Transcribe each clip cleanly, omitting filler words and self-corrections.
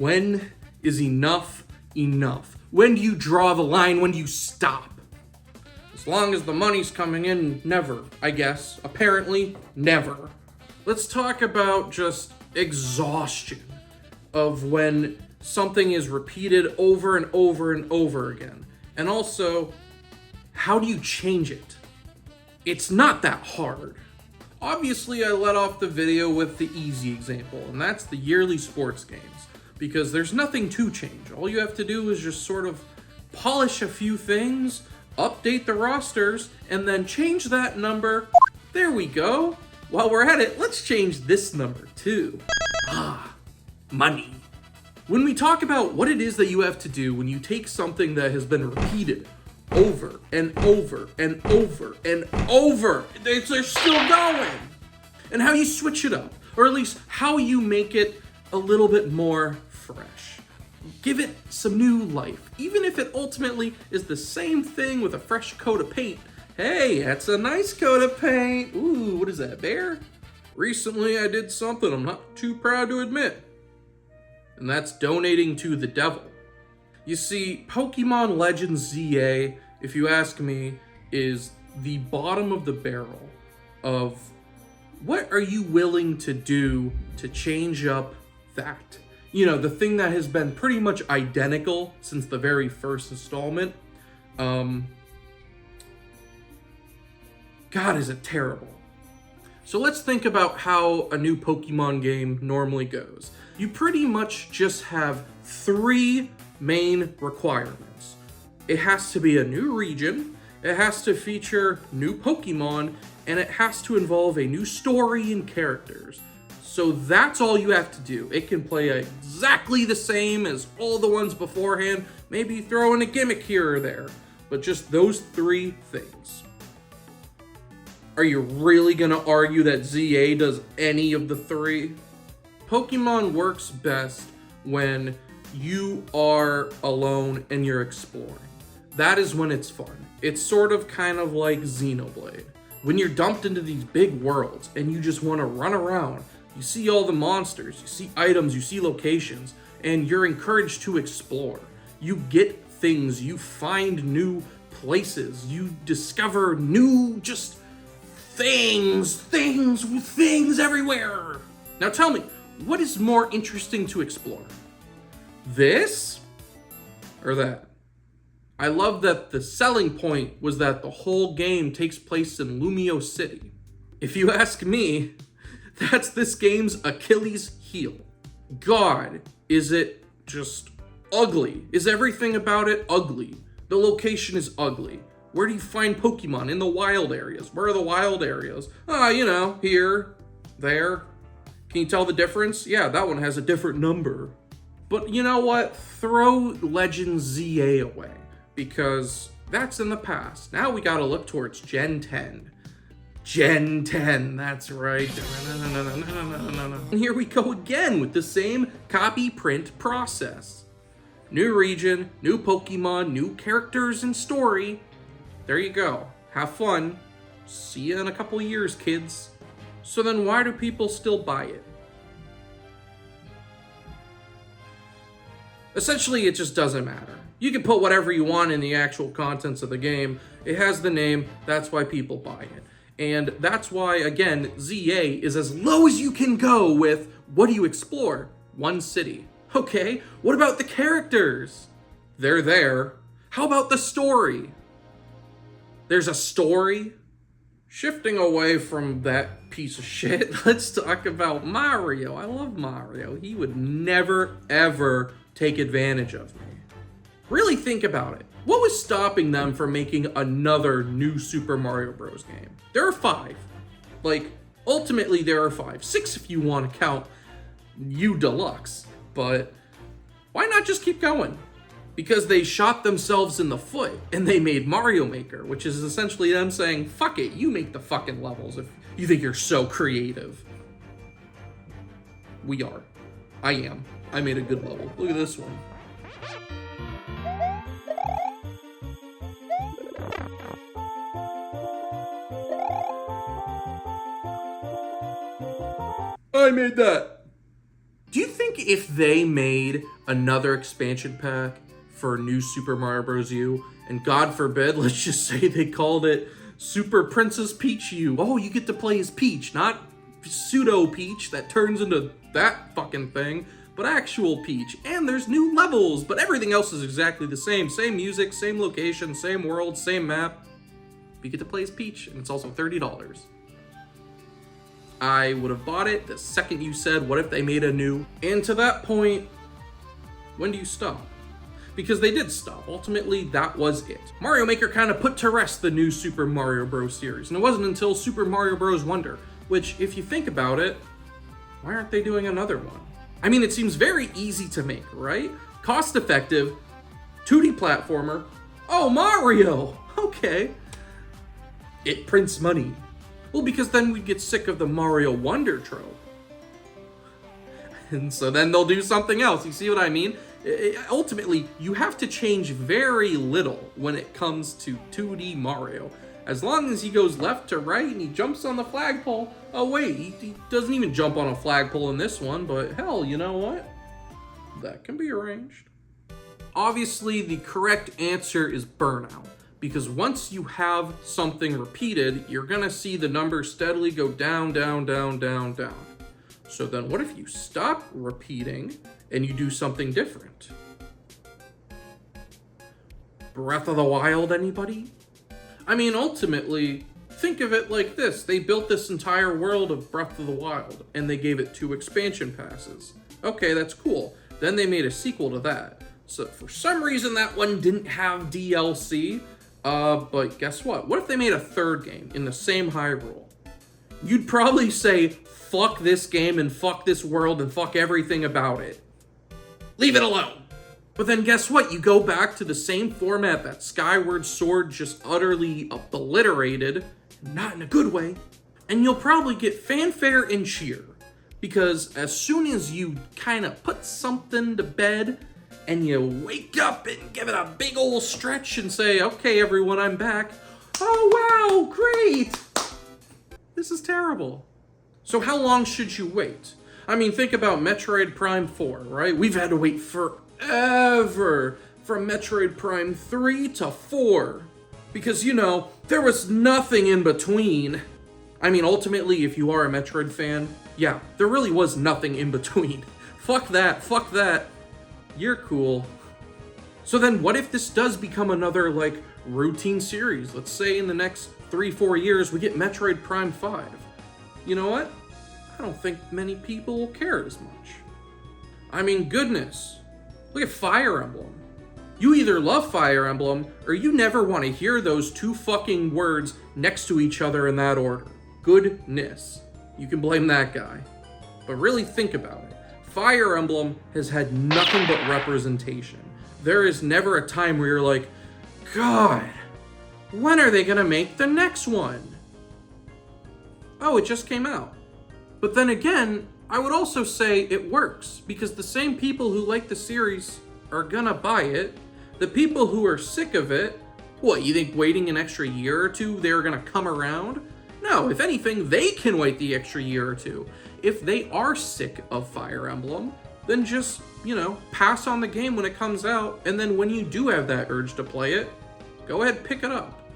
When is enough enough? When do you draw the line? When do you stop? As long as the money's coming in, never, I guess. Apparently, never. Let's talk about just exhaustion of when something is repeated over and over and over again. And also, how do you change it? It's not that hard. Obviously, I let off the video with the easy example, and that's the yearly sports games, because there's nothing to change. All you have to do is just sort of polish a few things, update the rosters, and then change that number. There we go. While we're at it, let's change this number too. Money. When we talk about what it is that you have to do when you take something that has been repeated over and over and over and over, they're still going. And how you switch it up, or at least how you make it a little bit more fresh. Give it some new life, even if it ultimately is the same thing with a fresh coat of paint. Hey, that's a nice coat of paint. Ooh, what is that, bear? Recently I did something I'm not too proud to admit, and that's donating to the devil. You see, Pokemon Legends ZA, if you ask me, is the bottom of the barrel of what are you willing to do to change up that? You know, the thing that has been pretty much identical since the very first installment. God, is it terrible. So let's think about how a new Pokemon game normally goes. You pretty much just have 3 main requirements. It has to be a new region, it has to feature new Pokemon, and it has to involve a new story and characters. So that's all you have to do. It can play exactly the same as all the ones beforehand, maybe throw in a gimmick here or there, but just those 3 things. Are you really gonna argue that ZA does any of the 3? Pokemon works best when you are alone and you're exploring. That is when it's fun. It's sort of kind of like Xenoblade. When you're dumped into these big worlds and you just want to run around, you see all the monsters, you see items, you see locations, and you're encouraged to explore. You get things, you find new places, you discover new just things everywhere. Now tell me, what is more interesting to explore? This or that? I love that the selling point was that the whole game takes place in Lumio City. If you ask me, that's this game's Achilles heel. God, is it just ugly? Is everything about it ugly? The location is ugly. Where do you find Pokemon? In the wild areas. Where are the wild areas? You know, here, there. Can you tell the difference? Yeah, that one has a different number. But you know what? Throw Legends ZA away, because that's in the past. Now we gotta look towards Gen 10. Gen 10, that's right. And here we go again with the same copy print process. New region, new Pokemon, new characters and story. There you go. Have fun. See you in a couple years, kids. So then why do people still buy it? Essentially, it just doesn't matter. You can put whatever you want in the actual contents of the game. It has the name, that's why people buy it. And that's why, again, ZA is as low as you can go with, what do you explore? One city. Okay, what about the characters? They're there. How about the story? There's a story. Shifting away from that piece of shit, let's talk about Mario. I love Mario. He would never, ever take advantage of me. Really think about it. What was stopping them from making another new Super Mario Bros. Game? There are 5. Like, ultimately there are 5. 6 if you want to count U Deluxe. But why not just keep going? Because they shot themselves in the foot and they made Mario Maker, which is essentially them saying, fuck it, you make the fucking levels if you think you're so creative. We are. I am. I made a good level. Look at this one. I made that. Do you think think if they made another expansion pack for New Super Mario Bros. U, and God forbid, let's just say they called it Super Princess Peach U. Oh, you get to play as Peach, not pseudo Peach that turns into that fucking thing, but actual Peach. And there's new levels, but everything else is exactly the same. Same music, same location, same world, same map. You get to play as Peach, and it's also $30. I would have bought it the second you said, what if they made a new? And to that point, when do you stop? Because they did stop. Ultimately, that was it. Mario Maker kind of put to rest the new Super Mario Bros. Series, and it wasn't until Super Mario Bros. Wonder, which, if you think about it, why aren't they doing another one? I mean, it seems very easy to make, right? Cost-effective, 2D platformer. Oh, Mario! Okay. It prints money. Well, because then we'd get sick of the Mario Wonder trope. And so then they'll do something else. You see what I mean? Ultimately, you have to change very little when it comes to 2D Mario. As long as he goes left to right and he jumps on the flagpole. Oh wait, he doesn't even jump on a flagpole in this one, but hell, you know what? That can be arranged. Obviously, the correct answer is burnout. Because once you have something repeated, you're gonna see the number steadily go down, down, down, down, down. So then what if you stop repeating and you do something different? Breath of the Wild, anybody? I mean, ultimately, think of it like this. They built this entire world of Breath of the Wild, and they gave it 2 expansion passes. Okay, that's cool. Then they made a sequel to that. So for some reason, that one didn't have DLC. But guess what? What if they made a 3rd game in the same Hyrule? You'd probably say, fuck this game and fuck this world and fuck everything about it. Leave it alone. But then guess what? You go back to the same format that Skyward Sword just utterly obliterated, not in a good way, and you'll probably get fanfare and cheer. Because as soon as you kind of put something to bed, and you wake up and give it a big old stretch and say, okay, everyone, I'm back. Oh, wow, great. This is terrible. So how long should you wait? I mean, think about Metroid Prime 4, right? We've had to wait forever from Metroid Prime 3 to 4. Because, you know, there was nothing in between. I mean, ultimately, if you are a Metroid fan, yeah, there really was nothing in between. Fuck that, fuck that. You're cool. So then what if this does become another, like, routine series? Let's say in the next 3-4 years we get Metroid Prime 5. You know what? I don't think many people will care as much. I mean, goodness. Look at Fire Emblem. You either love Fire Emblem, or you never want to hear those 2 fucking words next to each other in that order. Goodness. You can blame that guy. But really think about it. Fire Emblem has had nothing but representation. There is never a time where you're like, God, when are they gonna make the next one? Oh, it just came out. But then again, I would also say it works, because the same people who like the series are gonna buy it. The people who are sick of it, what, you think waiting an extra year or 2, they're gonna come around? No, if anything, they can wait the extra year or 2. If they are sick of Fire Emblem, then just, you know, pass on the game when it comes out, and then when you do have that urge to play it, go ahead, pick it up.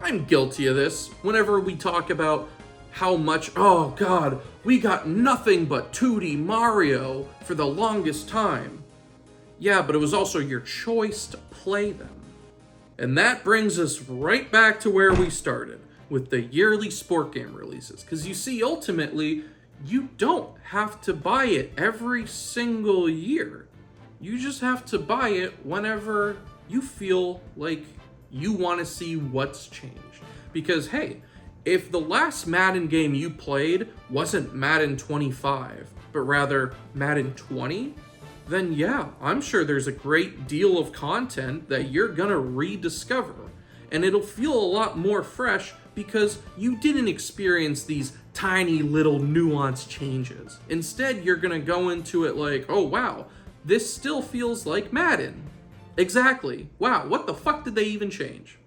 I'm guilty of this whenever we talk about how much, oh God, we got nothing but 2D Mario for the longest time. Yeah, but it was also your choice to play them. And that brings us right back to where we started, with the yearly sport game releases. Because you see, ultimately, you don't have to buy it every single year. You just have to buy it whenever you feel like you want to see what's changed. Because, hey, if the last Madden game you played wasn't Madden 25, but rather Madden 20, then yeah, I'm sure there's a great deal of content that you're gonna rediscover. And it'll feel a lot more fresh because you didn't experience these tiny little nuanced changes. Instead, you're gonna go into it like, oh wow, this still feels like Madden. Exactly. Wow, what the fuck did they even change?